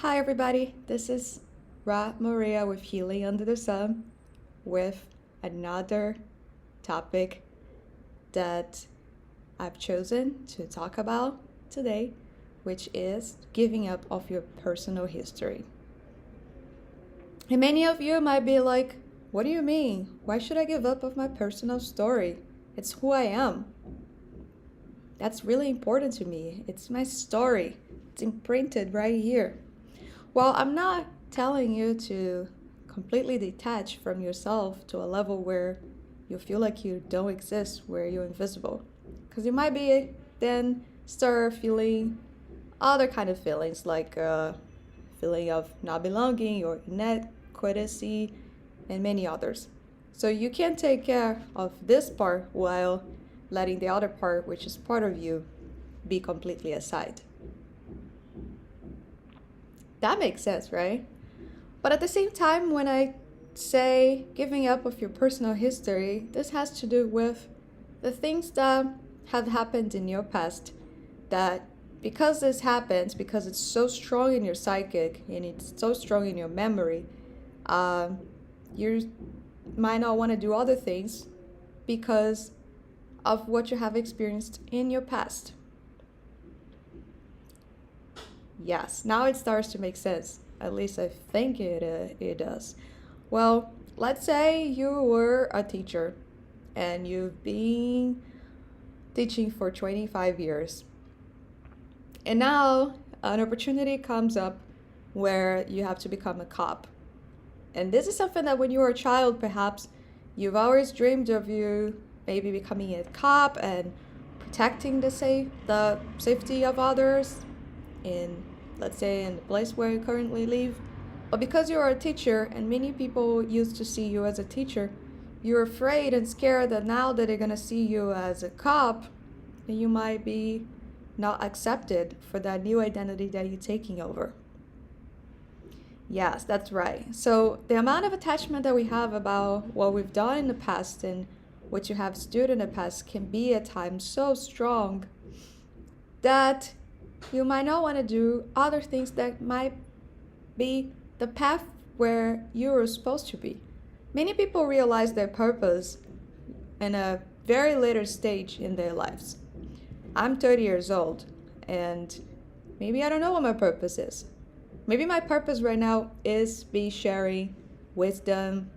Hi, everybody. This is Ra Maria with Healing Under the Sun with another topic that I've chosen to talk about today, which is giving up of your personal history. And many of you might be like, what do you mean? Why should I give up of my personal story? It's who I am. That's really important to me. It's my story. It's imprinted right here. Well, I'm not telling you to completely detach from yourself to a level where you feel like you don't exist, where you're invisible. Because you might be then start feeling other kind of feelings like feeling of not belonging or inadequacy and many others. So you can take care of this part while letting the other part, which is part of you, be completely aside. That makes sense, right? But at the same time, when I say giving up of your personal history, this has to do with the things that have happened in your past that because this happens, because it's so strong in your psychic and it's so strong in your memory, you might not want to do other things because of what you have experienced in your past. Yes, now it starts to make sense. At least I think it does. Well, let's say you were a teacher and you've been teaching for 25 years. And now an opportunity comes up where you have to become a cop. And this is something that when you were a child, perhaps you've always dreamed of you maybe becoming a cop and protecting the safety of others in, let's say, in the place where you currently live. But because you're a teacher and many people used to see you as a teacher, you're afraid and scared that now that they're going to see you as a cop, you might be not accepted for that new identity that you're taking over. Yes, that's right. So the amount of attachment that we have about what we've done in the past and what you have stood in the past can be at times so strong that you might not want to do other things that might be the path where you're supposed to be. Many people realize their purpose in a very later stage in their lives. I'm 30 years old and maybe I don't know what my purpose is. Maybe my purpose right now is be sharing wisdom,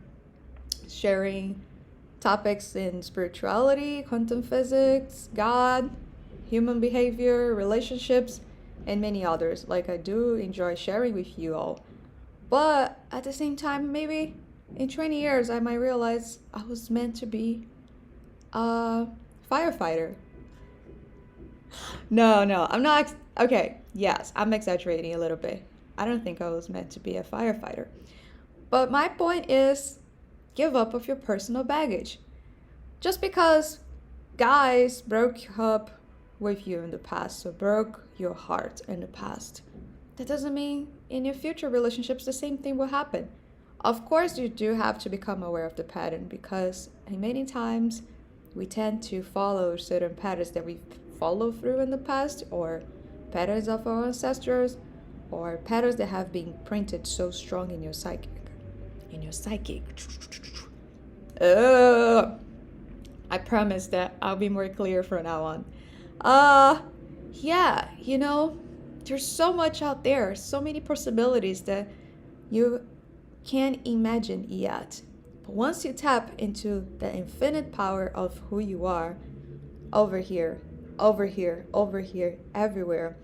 sharing topics in spirituality, quantum physics, God, human behavior, relationships, and many others. Like I do enjoy sharing with you all. But at the same time, maybe in 20 years, I might realize I was meant to be a firefighter. No, I'm not. Okay, yes, I'm exaggerating a little bit. I don't think I was meant to be a firefighter. But my point is give up of your personal baggage. Just because guys broke up with you in the past or broke your heart in the past, that doesn't mean in your future relationships the same thing will happen. Of course, you do have to become aware of the pattern because many times we tend to follow certain patterns that we follow through in the past or patterns of our ancestors or patterns that have been printed so strong in your psychic. In your psychic. I promise that I'll be more clear from now on. Yeah, there's so much out there, so many possibilities that you can't imagine yet. But once you tap into the infinite power of who you are, over here, over here, over here, everywhere,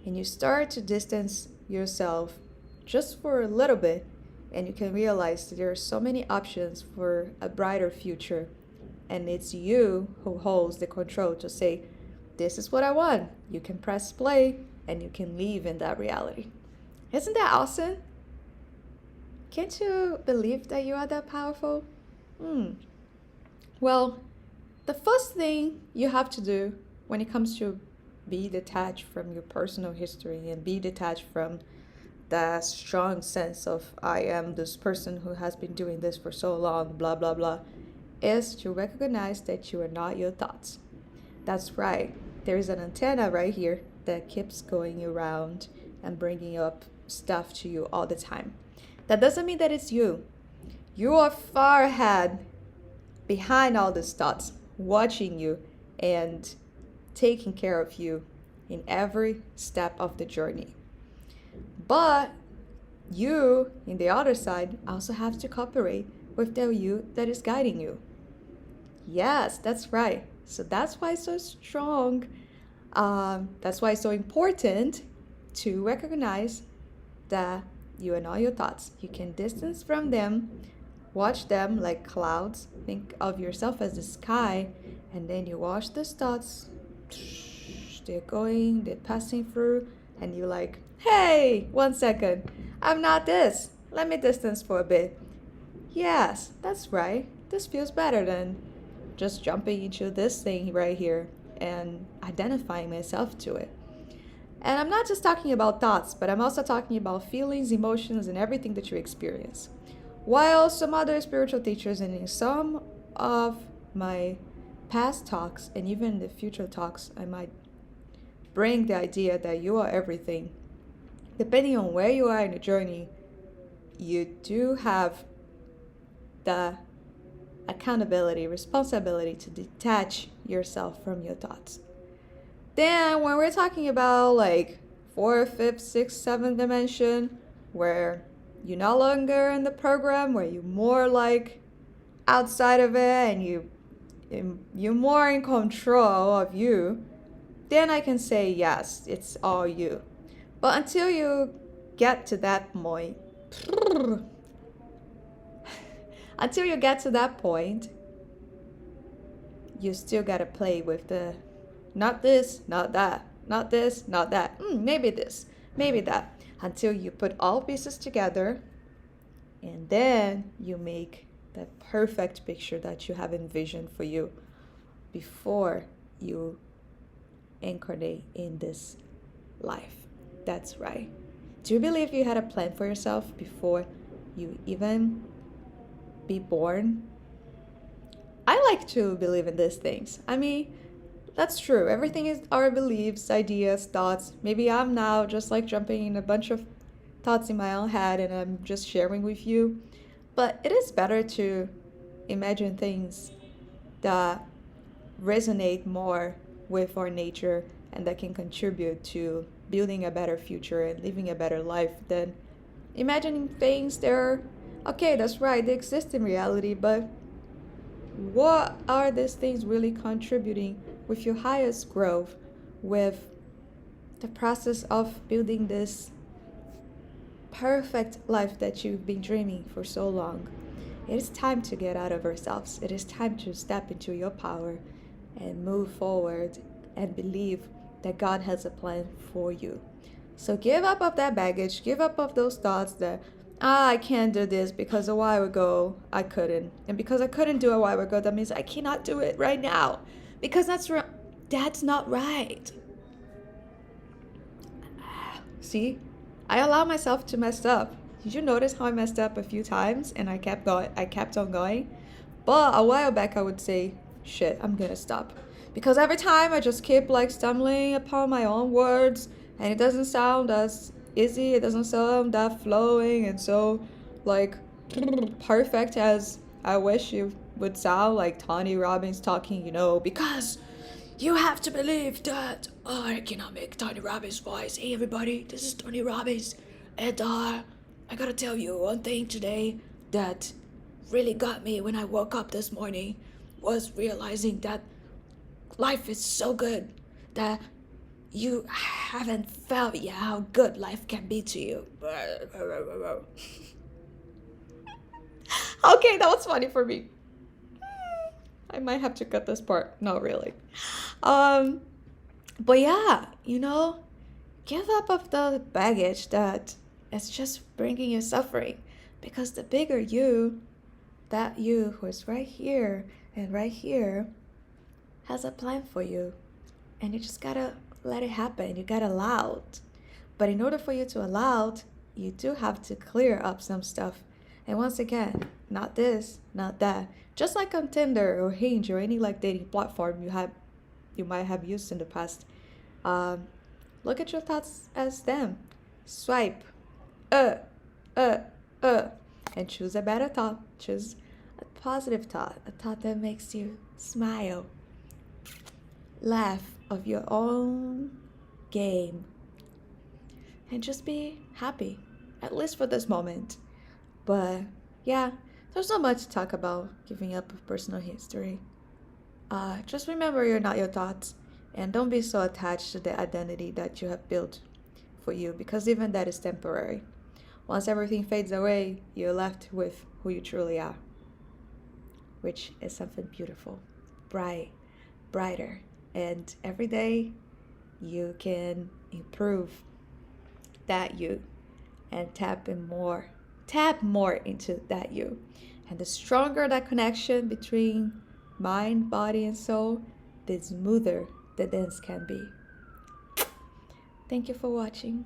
and you start to distance yourself just for a little bit, and you can realize that there are so many options for a brighter future. And it's you who holds the control to say, this is what I want. You can press play and you can live in that reality. Isn't that awesome? Can't you believe that you are that powerful? Well, the first thing you have to do when it comes to be detached from your personal history and be detached from that strong sense of I am this person who has been doing this for so long, blah, blah, blah, is to recognize that you are not your thoughts. That's right. There is an antenna right here that keeps going around and bringing up stuff to you all the time. That doesn't mean that it's you. You are far ahead, behind all these thoughts, watching you and taking care of you in every step of the journey. But you, in the other side, also have to cooperate with the you that is guiding you. Yes, that's right. So that's why it's so strong. That's why it's so important to recognize that you are not your thoughts. You can distance from them, watch them like clouds. Think of yourself as the sky, and then you watch those thoughts. They're going, they're passing through, and you're like, hey, 1 second, I'm not this. Let me distance for a bit. Yes, that's right. This feels better than just jumping into this thing right here and identifying myself to it. And I'm not just talking about thoughts, but I'm also talking about feelings, emotions, and everything that you experience. While some other spiritual teachers and in some of my past talks and even the future talks, I might bring the idea that you are everything. Depending on where you are in the journey, you do have the accountability, responsibility to detach yourself from your thoughts. Then when we're talking about like 4th, 5th, 6th, 7th dimension, where you're no longer in the program, where you're more like outside of it and you're more in control of you, then I can say yes, it's all you. But until you get to that point, you still gotta play with the not this, not that, not this, not that, maybe this, maybe that, until you put all pieces together, and then you make the perfect picture that you have envisioned for you before you incarnate in this life. That's right. Do you believe you had a plan for yourself before you even be born? I like to believe in these things. I mean, that's true. Everything is our beliefs, ideas, thoughts. Maybe I'm now just like jumping in a bunch of thoughts in my own head and I'm just sharing with you. But it is better to imagine things that resonate more with our nature and that can contribute to building a better future and living a better life than imagining things that are, okay, that's right, they exist in reality, but what are these things really contributing with your highest growth, with the process of building this perfect life that you've been dreaming for so long? It is time to get out of ourselves. It is time to step into your power and move forward and believe that God has a plan for you. So give up of that baggage, give up of those thoughts that I can't do this because a while ago I couldn't. And because I couldn't do it a while ago, that means I cannot do it right now. Because that's not right. See? I allow myself to mess up. Did you notice how I messed up a few times and I kept on going? But a while back I would say, shit, I'm gonna stop. Because every time I just keep like stumbling upon my own words and it doesn't sound as easy, it doesn't sound that flowing and so like perfect as I wish it would sound, like Tony Robbins talking, because you have to believe that. Oh, I cannot make Tony Robbins' voice. Hey everybody, this is Tony Robbins, and I gotta tell you one thing today that really got me when I woke up this morning was realizing that life is so good that you haven't felt yet how good life can be to you. Okay, that was funny for me. I might have to cut this part. Not really. But yeah, give up of the baggage that is just bringing you suffering. Because the bigger you, that you who is right here and right here, has a plan for you. And you just gotta let it happen. You gotta allow it. But in order for you to allow it, you do have to clear up some stuff. And once again, not this, not that. Just like on Tinder or Hinge or any like dating platform you might have used in the past. Look at your thoughts as them. Swipe uh, uh, uh, and choose a better thought. Choose a positive thought, a thought that makes you smile, laugh of your own game, and just be happy, at least for this moment. But yeah, there's not much to talk about giving up of personal history. Just remember you're not your thoughts, and don't be so attached to the identity that you have built for you, because even that is temporary. Once everything fades away, you're left with who you truly are, which is something beautiful, bright, brighter, and every day you can improve that you and tap more into that you. And the stronger that connection between mind, body, and soul, the smoother the dance can be. Thank you for watching.